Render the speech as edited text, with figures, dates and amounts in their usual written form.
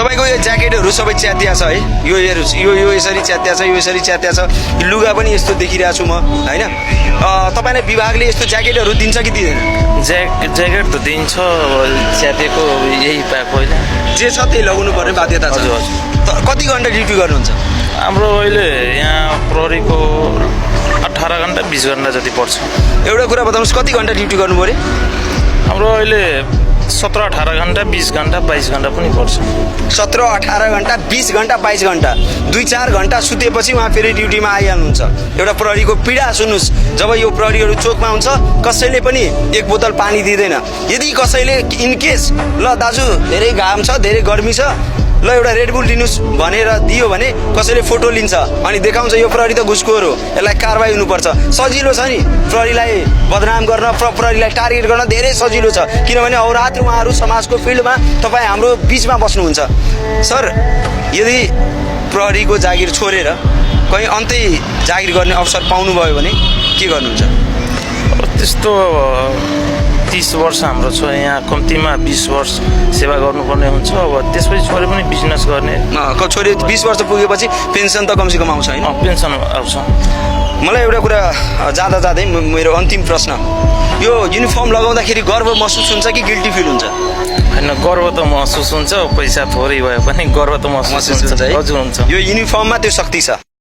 तपाईँको यो ज्याकेटहरू सबै च्यातिया छ है, यो यो यसरी च्यातिया छ, यो यसरी च्यातिया छ, लुगा पनि यस्तो देखिरहेको छु म होइन। तपाईँलाई विभागले यस्तो ज्याकेटहरू दिन्छ कि दिँदैन? ज्याकेट त दिन्छ, च्यातेको यही पाएको होइन, जे छ त्यही लगाउनु पर्ने बाध्यता छ। हजुर। कति घन्टा ड्युटी गर्नुहुन्छ? हाम्रो अहिले यहाँ प्रहरीको 18 घन्टा 20 घन्टा जति पर्छ। एउटा कुरा बताउनुहोस्, कति घन्टा ड्युटी गर्नु पऱ्यो? हाम्रो अहिले 17-18 घन्टा 20 घन्टा 22 घन्टा पनि पर्छ। 17-18 घन्टा 20 घन्टा 22 घन्टा 2-4 घन्टा सुतेपछि उहाँ फेरि ड्युटीमा आइहाल्नुहुन्छ। एउटा प्रहरीको पीडा सुन्नुहोस्, जब यो प्रहरीहरू चोकमा हुन्छ कसैले पनि एक बोतल पानी दिँदैन। यदि कसैले इनकेस ल दाजु धेरै घाम छ, धेरै गर्मी छ, ल एउटा रेडबुल दिनुहोस् भनेर दियो भने कसैले फोटो लिन्छ अनि देखाउँछ यो प्रहरी त घुसखोर हो, यसलाई कारवाही हुनुपर्छ। सजिलो छ नि प्रहरीलाई बदनाम गर्न, प्रहरीलाई टार्गेट गर्न धेरै सजिलो छ, किनभने अहोरात्र उहाँहरू समाजको फिल्डमा तपाईँ हाम्रो बिचमा बस्नुहुन्छ। सर, यदि प्रहरीको जागिर छोडेर कहीँ अन्तै जागिर गर्ने अवसर पाउनुभयो भने के गर्नुहुन्छ? त्यस्तो 30 वर्ष हाम्रो छ यहाँ, कम्तीमा 20 वर्ष सेवा गर्नुपर्ने हुन्छ। अब त्यसपछि छोरे पनि बिजनेस गर्ने। छोरे 20 वर्ष पुगेपछि पेन्सन त कमसेकम आउँछ होइन? पेन्सन आउँछ। मलाई एउटा कुरा जाँदा जाँदै मेरो अन्तिम प्रश्न, यो युनिफर्म लगाउँदाखेरि गर्व महसुस हुन्छ कि गिल्टी फिल हुन्छ? होइन, गर्व त महसुस हुन्छ, पैसा थोरै भए पनि गर्व त महसुस हुन्छ। है? हजुर हुन्छ। यो युनिफर्ममा त्यो शक्ति छ।